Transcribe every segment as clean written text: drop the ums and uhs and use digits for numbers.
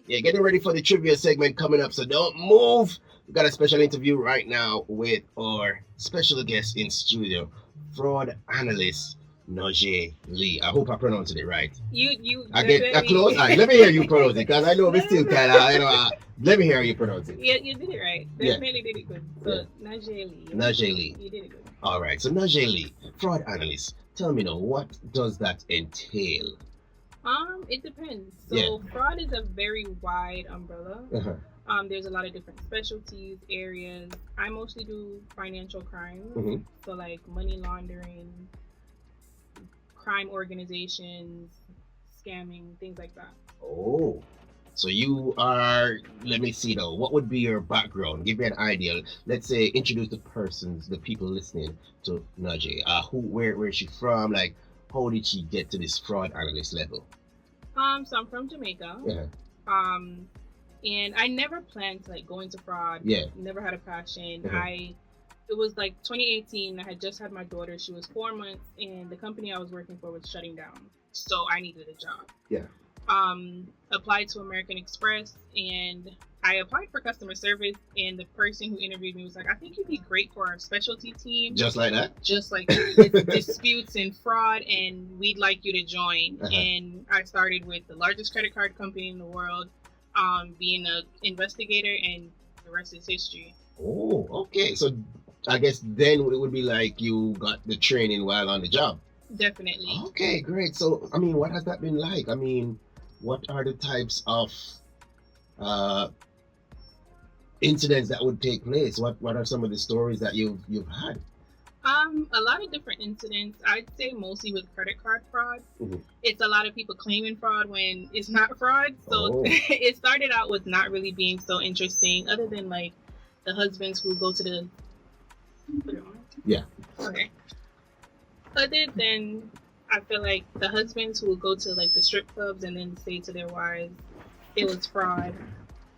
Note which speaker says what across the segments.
Speaker 1: Yeah, getting ready for the trivia segment coming up, so don't move. We've got a special interview right now with our special guest in studio, fraud analyst Naujae Lee. I hope I pronounced it right. I get a close. Let me hear you pronounce it because I know we still kind of, let me hear you pronounce it.
Speaker 2: Yeah, you did it right. Definitely did it good. So, Naujae Lee.
Speaker 1: Naujae Lee.
Speaker 2: You did it good.
Speaker 1: All right. So, Naujae Lee, fraud analyst. Tell me now, what does that entail?
Speaker 2: It depends. So, fraud is a very wide umbrella. There's a lot of different specialties, areas. I mostly do financial crime. So, like money laundering, crime organizations, scamming, things like that.
Speaker 1: Oh. So you are, let me see though, what would be your background? Give me an idea. Let's say introduce the people listening to Naujae. Where is she from? Like, how did she get to this fraud analyst level?
Speaker 2: So I'm from Jamaica. And I never planned to like go into fraud. Never had a passion. It was like 2018. I had just had my daughter. She was 4 months, and the company I was working for was shutting down. So I needed a job. Applied to American Express, and I applied for customer service, and the person who interviewed me was like, I think you'd be great for our specialty team.
Speaker 1: Just like that?
Speaker 2: Just like that. Disputes and fraud, and we'd like you to join. And I started with the largest credit card company in the world, being an investigator, and the rest is history.
Speaker 1: Oh, okay. So I guess then it would be like you got the training while on the job.
Speaker 2: Definitely.
Speaker 1: Okay, great. So, I mean, what has that been like? I mean, what are the types of incidents that would take place? What are some of the stories that you've had?
Speaker 2: A lot of different incidents. I'd say mostly with credit card fraud. It's a lot of people claiming fraud when it's not fraud. So it started out with not really being so interesting, other than like the husbands who go to the... Put it on?
Speaker 1: Yeah.
Speaker 2: Okay. Other than, I feel like the husbands who will go to like the strip clubs and then say to their wives it was fraud,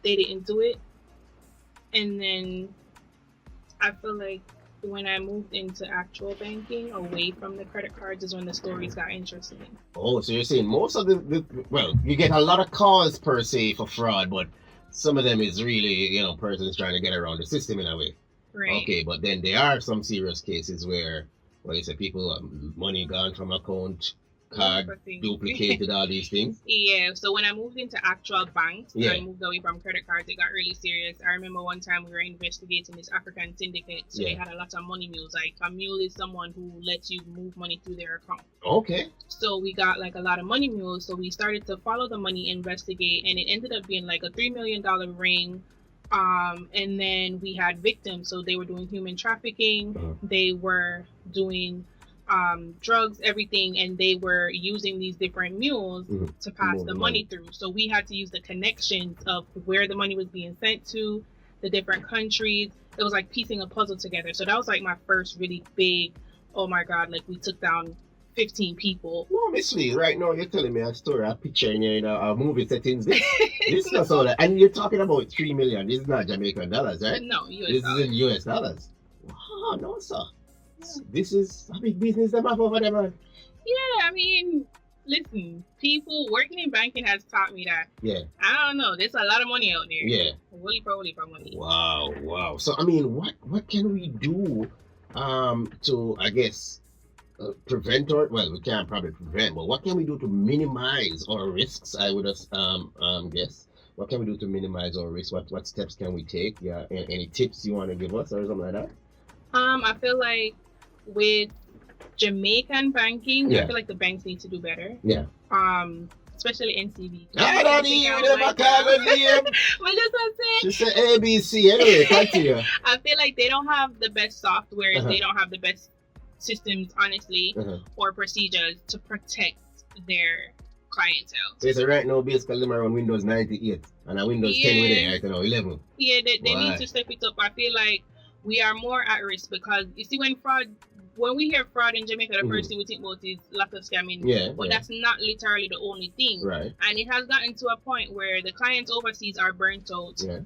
Speaker 2: they didn't do it. And then I feel like when I moved into actual banking away from the credit cards is when the stories got interesting. Oh,
Speaker 1: so you're saying most of well, you get a lot of calls per se for fraud, but some of them is really, persons trying to get around the system in a way.
Speaker 2: Right.
Speaker 1: Okay, but then there are some serious cases where you say people, money gone from account, card duplicated, all these things.
Speaker 2: Yeah, so when I moved into actual banks, I moved away from credit cards, it got really serious. I remember one time we were investigating this African syndicate, so they had a lot of money mules. Like a mule is someone who lets you move money through their account.
Speaker 1: Okay.
Speaker 2: So we got like a lot of money mules, so we started to follow the money, investigate, and it ended up being like a $3 million ring. And then we had victims, so they were doing human trafficking, they were doing drugs, everything, and they were using these different mules to pass the money through. So we had to use the connections of where the money was being sent to, the different countries. It was like piecing a puzzle together. So that was like my first really big, oh my God, like we took down 15 people.
Speaker 1: No, Miss Lee, right now you're telling me a story, a picture in a movie settings. This is not all that. And you're talking about 3 million. This is not Jamaican dollars, right?
Speaker 2: No, US
Speaker 1: This
Speaker 2: dollars.
Speaker 1: is in US dollars. Wow, no, sir. This is a big business them have over there, man.
Speaker 2: Yeah, I mean, listen, people working in banking has taught me that.
Speaker 1: Yeah.
Speaker 2: I don't know. There's a lot of money out there.
Speaker 1: Yeah.
Speaker 2: Really probably for money.
Speaker 1: Wow. So, I mean, what can we do to, I guess, prevent we can't probably prevent, but what can we do to minimize our risks? I would guess. What can we do to minimize our risks? What steps can we take? Yeah, any tips you want to give us or something like that?
Speaker 2: I feel like with Jamaican banking, I feel like the banks need to do better.
Speaker 1: Yeah.
Speaker 2: Especially NCB.
Speaker 1: I don't even know my name.
Speaker 2: But just what I'm
Speaker 1: She said ABC. Anyway, continue.
Speaker 2: I feel like they don't have the best software. They don't have the best systems, honestly, or procedures to protect their clientele.
Speaker 1: So it's right now basically them are on Windows 98 and a Windows 10 with it right now, 11.
Speaker 2: Yeah, they need to step it up. I feel like we are more at risk because you see when we hear fraud in Jamaica, the first thing we think about is lack of scamming. But that's not literally the only thing.
Speaker 1: Right.
Speaker 2: And it has gotten to a point where the clients overseas are burnt out.
Speaker 1: Yeah.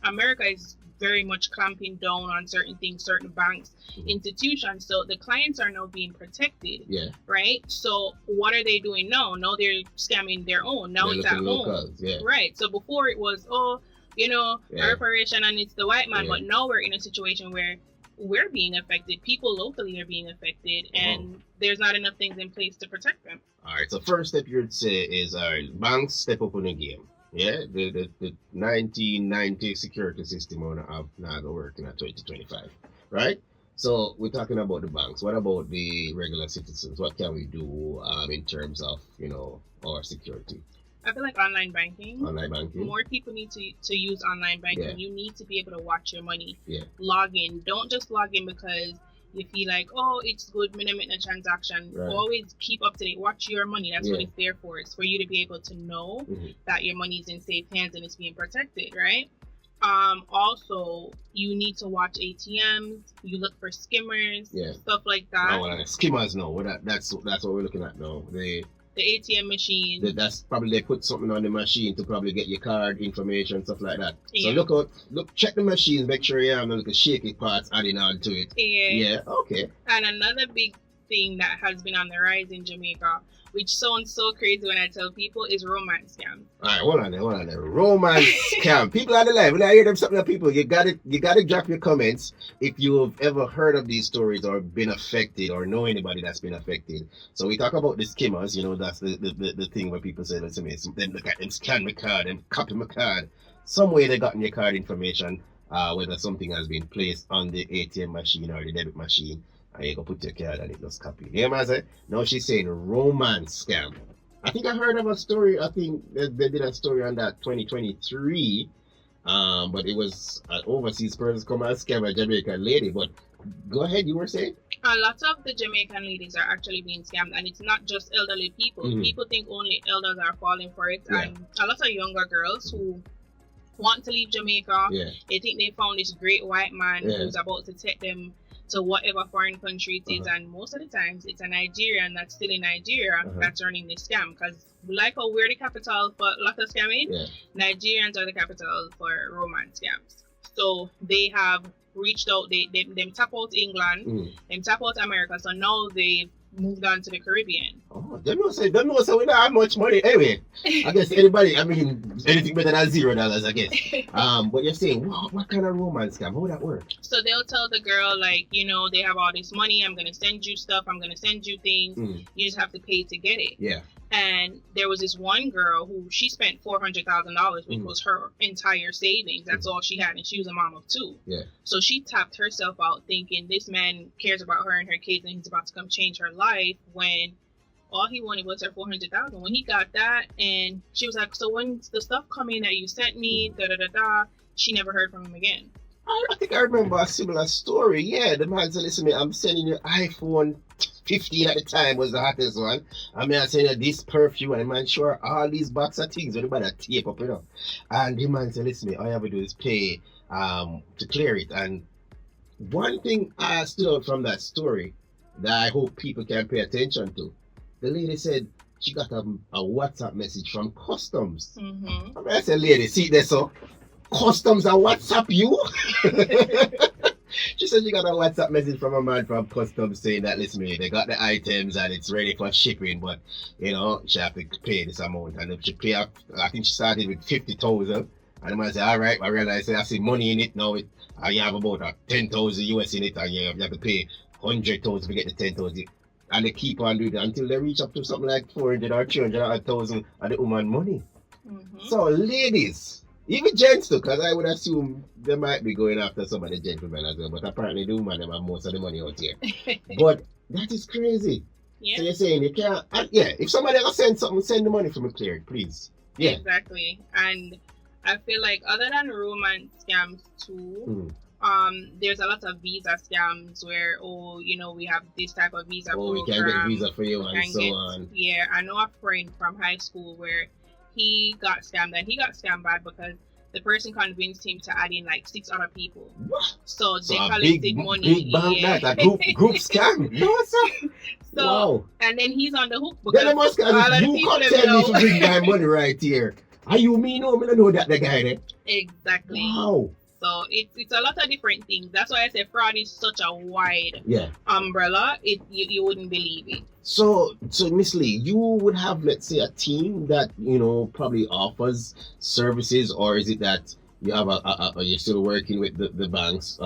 Speaker 2: America is very much clamping down on certain things, certain banks, institutions. So the clients are now being protected.
Speaker 1: Yeah.
Speaker 2: Right. So what are they doing now? Now they're scamming their own. Now
Speaker 1: They're
Speaker 2: it's at
Speaker 1: looking
Speaker 2: home.
Speaker 1: locals, yeah.
Speaker 2: Right. So before it was,
Speaker 1: Yeah.
Speaker 2: reparation and it's the white man,
Speaker 1: Yeah.
Speaker 2: but now we're in a situation where we're being affected. People locally are being affected, and there's not enough things in place to protect them.
Speaker 1: All right. So first step you'd say is, all right, banks step up in the game. Yeah, the 1990 security system on have now working at 2025, right? So we're talking about the banks. What about the regular citizens? What can we do in terms of our security?
Speaker 2: I feel like online banking.
Speaker 1: Online banking.
Speaker 2: More people need to use online banking.
Speaker 1: Yeah.
Speaker 2: You need to be able to watch your money.
Speaker 1: Yeah.
Speaker 2: Log in. Don't just log in because you feel like, oh, it's good, minimum a transaction.
Speaker 1: Right.
Speaker 2: Always keep up to date. Watch your money. That's what
Speaker 1: Yeah.
Speaker 2: it's there for. It's for you to be able to know that your money is in safe hands and it's being protected, right? Also, you need to watch ATMs. You look for skimmers,
Speaker 1: Yeah.
Speaker 2: stuff like that.
Speaker 1: Oh, skimmers, no. That's what we're looking at now.
Speaker 2: The ATM machine.
Speaker 1: That's probably they put something on the machine to probably get your card information, stuff like that.
Speaker 2: Yeah.
Speaker 1: So check the machines, make sure you have the shaky parts adding on to it. Yeah, okay.
Speaker 2: And another big thing that has been on the rise in Jamaica, which sounds so crazy when I tell people, is romance scams.
Speaker 1: Alright, hold on there. Romance scam. People on the live, when I hear them something of people, you gotta drop your comments if you've ever heard of these stories or been affected or know anybody that's been affected. So we talk about the skimmers, that's the thing where people say, listen, them look at them scan my card and copy my card. Some way they gotten your card information, whether something has been placed on the ATM machine or the debit machine. And you go put your card and it just copy. You know what I say? Now she's saying romance scam. I think I heard of a story. I think they did a story on that 2023. But it was an overseas person come and scam a Jamaican lady. But go ahead, you were saying?
Speaker 2: A lot of the Jamaican ladies are actually being scammed, and it's not just elderly people. People think only elders are falling for it, and a lot of younger girls who want to leave Jamaica, they think they found this great white man who's about to take them to whatever foreign country it is, and most of the times it's a Nigerian that's still in Nigeria that's running this scam, because like how we're the capital for a lot of scamming, Nigerians are the capital for romance scams. So they have reached out, them tap out England, them tap out America, so now they've moved on to the Caribbean.
Speaker 1: Oh, them know say we don't have much money. Anyway, I guess anything better than $0, I guess. But you're saying, what kind of romance scam? How would that work?
Speaker 2: So they'll tell the girl, like, they have all this money, I'm going to send you stuff, I'm going to send you things, you just have to pay to get it.
Speaker 1: Yeah.
Speaker 2: And there was this one girl who she spent $400,000, which was her entire savings. That's all she had, and she was a mom of 2.
Speaker 1: Yeah.
Speaker 2: So she tapped herself out thinking this man cares about her and her kids and he's about to come change her life, when all he wanted was her $400,000. When he got that, and she was like, so when's the stuff coming that you sent me, she never heard from him again.
Speaker 1: I think I remember a similar story. Yeah, the man said, listen, I'm sending you iPhone 15 at the time was the hottest one. I mean, I send you this perfume, and man, sure, all these box of things, everybody tape up, And the man said, listen, all you have to do is pay to clear it. And one thing I stood out from that story that I hope people can pay attention to, the lady said she got a WhatsApp message from customs. I mean, I said, lady, see this, so customs and WhatsApp you? She said she got a WhatsApp message from a man from customs saying that, listen, they got the items and it's ready for shipping, but she have to pay this amount. And if she pay up, I think she started with 50,000. And the man said, all right, I realize I see money in it now. You have about 10,000 US in it, and you have to pay 100,000 to get the 10,000. And they keep on doing that until they reach up to something like 400 or 300 or 1,000 of the woman money. So ladies, even gents too, because I would assume they might be going after some of the gentlemen as well, but apparently the woman have most of the money out here. But that is crazy.
Speaker 2: Yeah.
Speaker 1: So you're saying you can't, if somebody else send something, send the money from a cleared, please. Yeah.
Speaker 2: Exactly. And I feel like other than romance scams too, there's a lot of visa scams where, we have this type of visa program.
Speaker 1: We can get visa for you and so on.
Speaker 2: Yeah, I know a friend from high school where he got scammed, and he got scammed bad because the person convinced him to add in like 6 other people.
Speaker 1: What?
Speaker 2: So they collected money.
Speaker 1: Big bank that, a group scam. No, sir.
Speaker 2: So,
Speaker 1: wow.
Speaker 2: And then he's on the hook because
Speaker 1: then I must you can't tell me to bring my money right here. Are you me? No, I don't know that the guy there.
Speaker 2: Exactly.
Speaker 1: Wow.
Speaker 2: So it's a lot of different things. That's why I say fraud is such a wide
Speaker 1: Yeah.
Speaker 2: umbrella. You wouldn't believe it.
Speaker 1: So Miss Lee, you would have, let's say, a team that probably offers services, or is it that you have you're still working with the banks?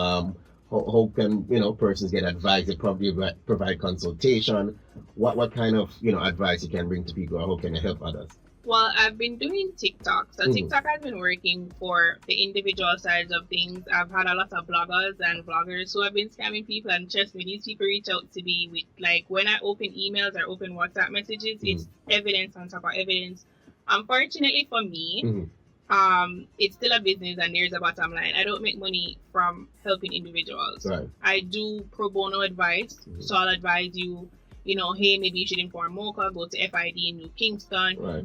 Speaker 1: How can persons get advice? They probably provide consultation. What kind of advice you can bring to people, or how can you help others?
Speaker 2: Well, I've been doing TikTok. So TikTok has been working for the individual sides of things. I've had a lot of bloggers and vloggers who have been scamming people, and trust me, these people reach out to me with, like, when I open emails or open WhatsApp messages, it's evidence on top of evidence. Unfortunately for me, it's still a business and there's a bottom line. I don't make money from helping individuals.
Speaker 1: Right.
Speaker 2: I do pro bono advice. So I'll advise you, hey, maybe you should inform Mocha, go to FID in New Kingston.
Speaker 1: Right.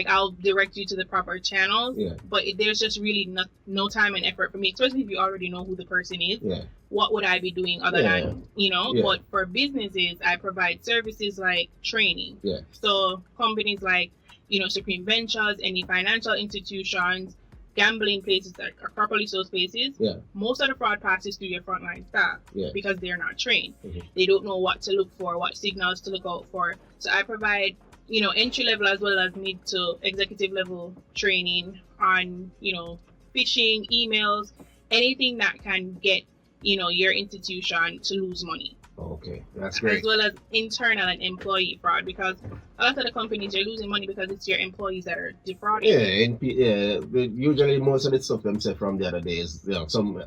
Speaker 2: I'll direct you to the proper channels.
Speaker 1: Yeah.
Speaker 2: But there's just really no time and effort for me, especially if you already know who the person is.
Speaker 1: Yeah.
Speaker 2: What would I be doing other than,
Speaker 1: Yeah.
Speaker 2: But for businesses, I provide services like training.
Speaker 1: Yeah.
Speaker 2: So companies like, Supreme Ventures, any financial institutions, gambling places, like Acropolis spaces, most of the fraud passes through your frontline staff because they're not trained. They don't know what to look for, what signals to look out for. So I provide, entry level as well as mid to executive level training on, phishing, emails, anything that can get, your institution to lose money.
Speaker 1: Okay, that's great.
Speaker 2: As well as internal and employee fraud, because a lot of the companies are losing money because it's your employees that are defrauding.
Speaker 1: Usually most of the stuff them say from the other days, some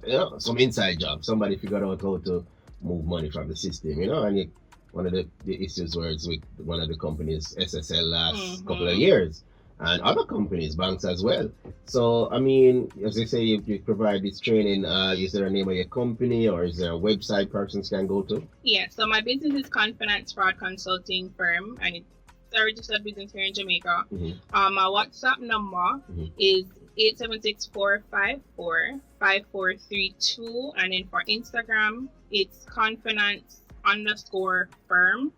Speaker 1: inside job. Somebody figured out how to move money from the system, and one of the issues was with one of the companies, SSL, last couple of years. And other companies, banks as well. So, I mean, as they say, you provide this training, is there a name of your company, or is there a website persons can go to?
Speaker 2: Yeah, so my business is Confidence Fraud Consulting Firm, and it's a registered business here in Jamaica. My WhatsApp number is 876-454-5432, and then for Instagram, it's confidence_firm,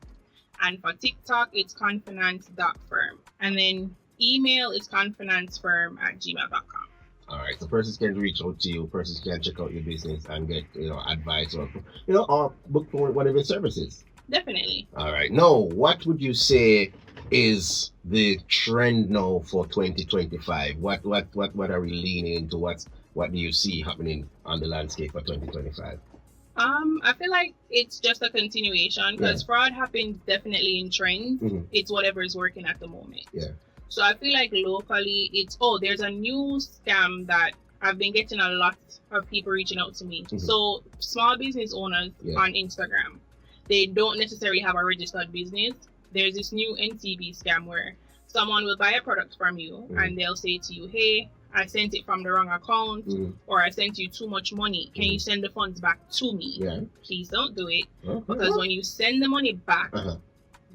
Speaker 2: and for TikTok, it's confidence.firm, and then email is confidence_firm@gmail.com.
Speaker 1: All right, so persons can reach out to you, persons can check out your business and get advice, or or book for one of your services.
Speaker 2: Definitely.
Speaker 1: All right, now what would you say is the trend now for 2025? What are we leaning into? What do you see happening on the landscape for 2025?
Speaker 2: I feel like it's just a continuation, because fraud happens definitely in trends. It's whatever is working at the moment.
Speaker 1: Yeah.
Speaker 2: So I feel like locally, there's a new scam that I've been getting a lot of people reaching out to me. So small business owners on Instagram, they don't necessarily have a registered business. There's this new NTB scam where someone will buy a product from you and they'll say to you, hey, I sent it from the wrong account, or I sent you too much money. Can you send the funds back to me?
Speaker 1: Yeah.
Speaker 2: Please don't do it. Because when you send the money back,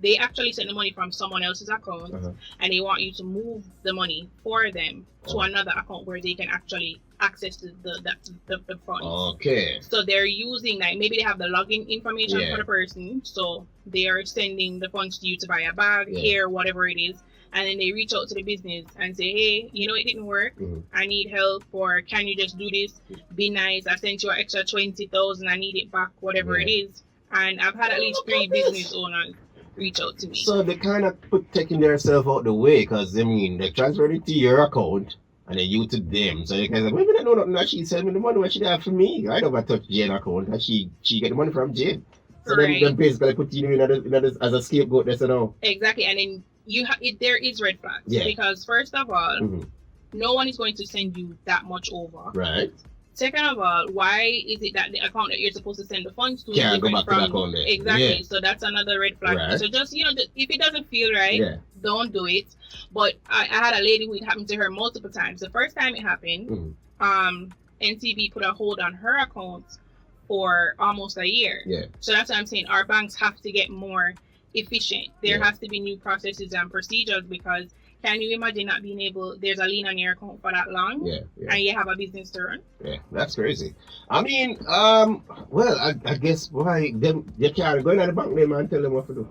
Speaker 2: they actually send the money from someone else's account, and they want you to move the money for them to another account where they can actually access the funds.
Speaker 1: Okay.
Speaker 2: So they're using, like, maybe they have the login information for the person, so they are sending the funds to you to buy a bag, hair, whatever it is, and then they reach out to the business and say, hey, it didn't work. I need help, or can you just do this? Be nice. I sent you an extra 20,000. I need it back, whatever it is. And I've had at least 3 business owners reach out to me.
Speaker 1: So they kind of taking themselves out the way, because they transferred it to your account and then you to them. So they can say, wait a minute, no, she sent me the money, what she have for me? I never touch Jane's account, and she get the money from Jane. So then basically put you in as a scapegoat. That's all.
Speaker 2: Exactly, and then there is red flags. Because first of all, no one is going to send you that much over.
Speaker 1: Right.
Speaker 2: Second of all, why is it that the account that you're supposed to send the funds to
Speaker 1: can't
Speaker 2: is
Speaker 1: go
Speaker 2: different
Speaker 1: back
Speaker 2: from
Speaker 1: to the account there?
Speaker 2: Exactly. So that's another red flag.
Speaker 1: Right.
Speaker 2: So just if it doesn't feel right, don't do it. But I had a lady who it happened to her multiple times. The first time it happened, NTB put a hold on her account for almost a year.
Speaker 1: Yeah.
Speaker 2: So that's what I'm saying. Our banks have to get more efficient. There has to be new processes and procedures, because can you imagine not being able, there's a lien on your account for that long, and you have a business to run? Yeah,
Speaker 1: that's crazy. I mean, well, I guess why they can't go in the bank name and tell them what to do.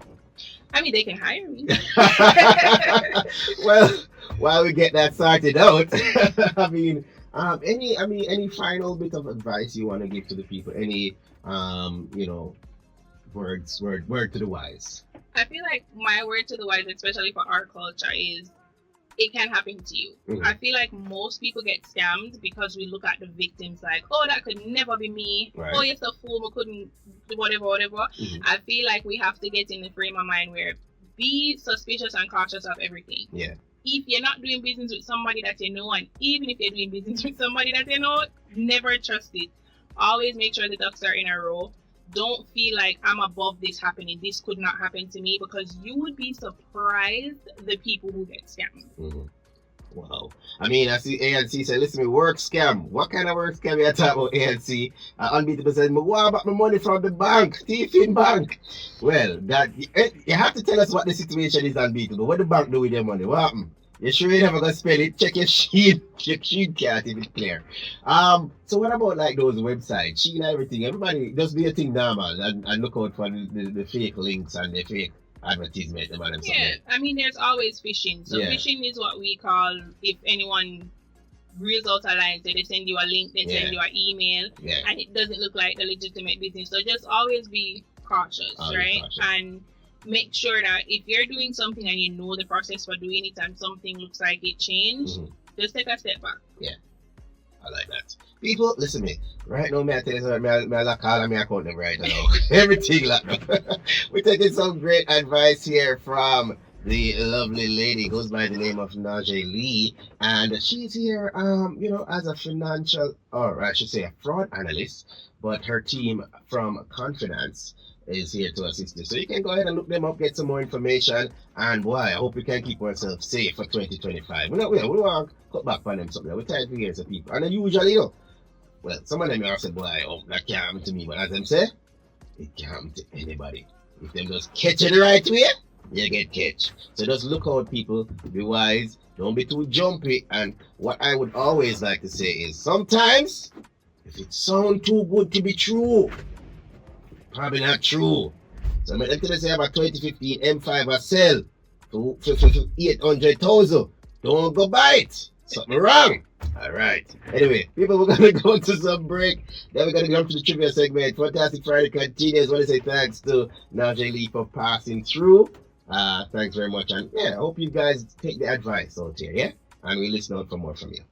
Speaker 2: I mean, they can hire me.
Speaker 1: Well, while we get that sorted out, I Any final bit of advice you want to give to the people? Any, word to the wise?
Speaker 2: I feel like my word to the wise, especially for our culture, is it can happen to you. I feel like most people get scammed because we look at the victims like, oh, that could never be me.
Speaker 1: Right.
Speaker 2: Oh, yes, a fool, we couldn't, whatever. I feel like we have to get in the frame of mind where be suspicious and cautious of everything.
Speaker 1: Yeah.
Speaker 2: If you're not doing business with somebody that you know, and even if you're doing business with somebody that you know, never trust it. Always make sure the ducks are in a row. Don't feel like I'm above this happening. This could not happen to me, because you would be surprised the people who get scammed.
Speaker 1: Wow. I mean, I see ANC say, listen, me work scam. What kind of work scam you talk about, ANC? Unbeatable said, me want back my money from the bank, Tiffin Bank. Well, that you have to tell us what the situation is, Unbeatable. What the bank do with their money? What happened? You sure you never gonna spend it? Check your sheet. Check sheet can't even clear. So what about like those websites, sheet and everything? Everybody just do your thing normal and look out for the fake links and the fake advertisement about them.
Speaker 2: Yeah, I mean, there's always phishing. So phishing is what we call, if anyone reels out a line, so they send you a link, they send you an email, and it doesn't look like a legitimate business. So just always be cautious, right? And make sure that if you're doing something and you know the process for doing it and something looks like it changed, just take a step back.
Speaker 1: Yeah, I like that. People, listen to me. Right now, I tell you something, I lock all of my account them right now. Everything locked up. We're taking some great advice here from the lovely lady, goes by the name of Naujae Lee, and she's here, as a financial, or I should say a fraud analyst, but her team from Confidence is here to assist you. So you can go ahead and look them up, get some more information, and boy, I hope we can keep ourselves safe for 2025. We don't want to cut back on them something. We're tired of hearing some people. And usually, well, some of them are saying, boy, that can't happen to me. But as them say, it can't happen to anybody. If them just catch it the right way, you get catch. So just look out, people. Be wise. Don't be too jumpy. And what I would always like to say is, sometimes, if it sounds too good to be true, probably not true. So I'm going to say about 2015 M5 a sell for 800,000. Don't go buy it. Something wrong. Alright. Anyway, people, we're going to go to some break. Then we're going to go to the trivia segment. Fantastic Friday continues. I want to say thanks to Naujae Lee for passing through. Thanks very much. And yeah, I hope you guys take the advice out here, yeah? And we listen out for more from you.